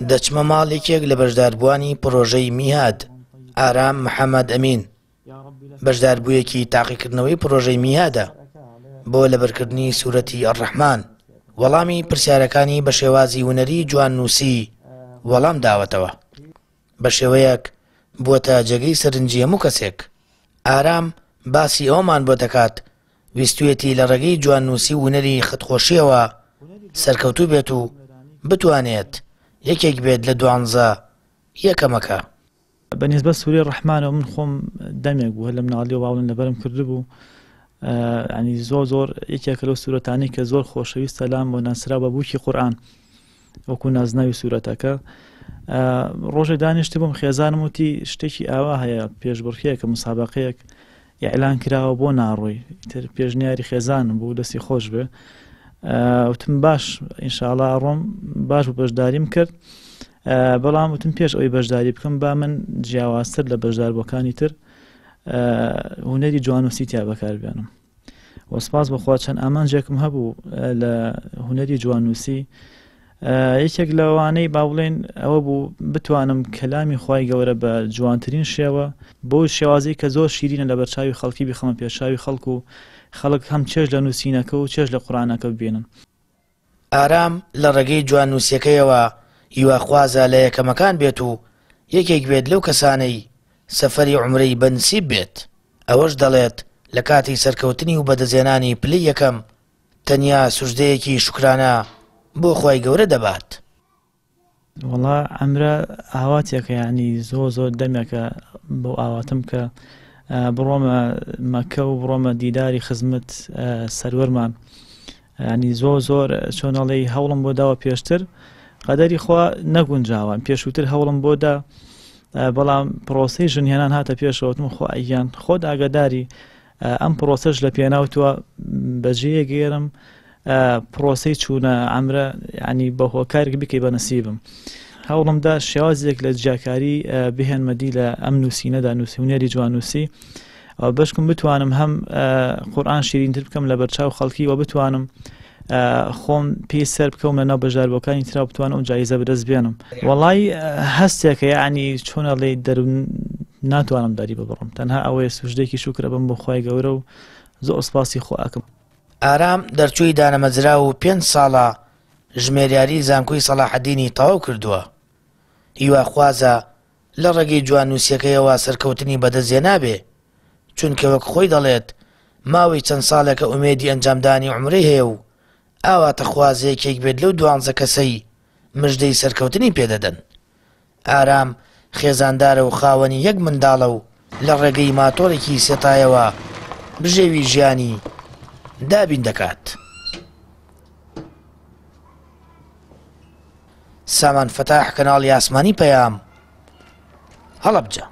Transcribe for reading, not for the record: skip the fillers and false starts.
دەچمە ماڵێکێک لە بەشداربووانی پرۆژەی میهاد. ئارام محەممەد ئەمین بەشداربوویەکی تاقیکردنەوەی پرۆژەی میهادە بۆ لەبەرکردنی سوورەتی ئەڕەحمان. وەڵامی پرسیارەکانی بە شێوازی هونەری جوان نووسی وەڵام داوەتەوە، بە شێوەیەک بووەتە جێگەی سەرنجی هەموو کەسێک. ئارام باسی ئەومان بۆ دەکات ویستوێتی لە ڕێگەی جوان نووسی و هونەری خەتخۆشیەوە سەرکەوتوو بێت و بتوانێت یەکێک بێت لە 12 یەکەمەکە. بەنسبەت سوورەی ڕەحمانەوە من خۆم دەمێک بوو لە مناڵی و باوڵن لەبەرم کردبوو. ینی زۆر یەکێکە لەو سوورەتانەی کە زۆر خۆشەویستە لام بۆ ناسرا بە بووکی قورئان وەکو نازناوی سوورەتەکە. ڕۆژێ دانیشتی بووم خێزانم وتی شتێکی ئاوا هەیە، پێشبڕکێکە مسابقەیەک ئیعلان کراوە بۆ ناڕۆی، تر پێشنیاری خێزانم بوو دەستی خۆش بێ. وتم باش ئینشاءڵڵا ڕۆم، باش بوو بەشداریم کرد. بەڵام وتم پێش ئەوەی بەشداری بکەم با من جیاوازتر لە بەشداربووەکانی تر هونەری جوانووسی تیا بەکاربێنم. وەسپاس بەخوا چەند ئامانجێکم هەبوو لە هونەری جوانووسی. یەکێک لەوانەی با بڵێن ئەوە بوو بتوانم کەلامی خوای گەورە بە جوانترین شێوە بۆ شێوازی کە زۆر شیرینە لە بەرچاوی خەڵکی بخەمە پێشاوی خەڵک و خەڵک هەم چێژ لە نووسینەکە و چێژ لە قورئانەکە ببێنن. ئارام لە ڕێگەی جوان نووسیەکەیەوە هیواخوازە لە یەکەمەکان بێت و یەکێک بێت لەو کەسانەی سەفەری عومرەی بەنسیب بێت. ئەوەش دەڵێت لە کاتی سەرکەوتنی و بەدەزێنانی پلەی یەکەم تەنیا سوژدەیەکی شوکرانە بۆ خوای گەورە دەبات. وەڵا ئەمرە ئاواتێکە، ینی زۆر دەمێکە بۆ ئاواتم کە بڕۆمە مەکە و بڕۆمە دیداری خزمەت سەروەرمان. ینی زۆر چۆنەڵی هەوڵم بۆ داوە پێشتر، قەدەری خوا نەگونجاوان پێشووتر هەوڵم بۆ دا، بەڵام پرۆسەی ژنهێنان هاتە پێشەوەتم خۆ ئەیان خۆت ئاگاداری ئەم پرۆسەش لە پێناوتووە بەجێ گێرم پرۆسەی چوونە ئەمرە، ینی بە هۆکارێک بکەی بە نەسیبم. هەوڵمدا شێوازێک لە جیاکاری بهێنمەدی لە ئەم نووسینەدا نووسینەری جوانووسی بەشکم بتوانم هەم قورئان شیرینتر بکەم لە بەرچاو خەڵکی و بتوانم خۆم پێی سەر بکەم لە ناو بەژاربووەکانی ترا بتوانم ئەو جایزە بەدەست بێنم. وەڵی هەستێکە، یعنی چۆنەڵێ دەرون ناتوانم داری ببڕم، تەنها ئەوەیە سوژدەیەکی شوکرە بم بۆ خوای گەورە و زۆر سپاسی خۆ ئەکەم. ئارام دەرچووی دانەمەجرا و 5 ساڵە ژمێریاری زانکۆی سەلاحەدینی تەواو کردووە. هیواخوازە لە ڕێگەی جوان نووسیەکەیەوە سەرکەوتنی بەدەستێ نابێ، چونکە وەک خۆی دەڵێت ماوەی چەند ساڵێکە ئومێدی ئەنجامدانی عومرەی هەیە و ئاواتە خوازەیەکێک بێت لەو 12 کەسەی مژدەی سەرکەوتنی پێدەدەن. ئارام خێزاندارە و خاوەنی یەک منداڵە و لە ڕێگەی ماتۆرێکی سێتایەوە بژێوی ژیانی دابین دەکات. سامان فتاح کەناڵی ئاسمانی پەیام هەڵەبجە.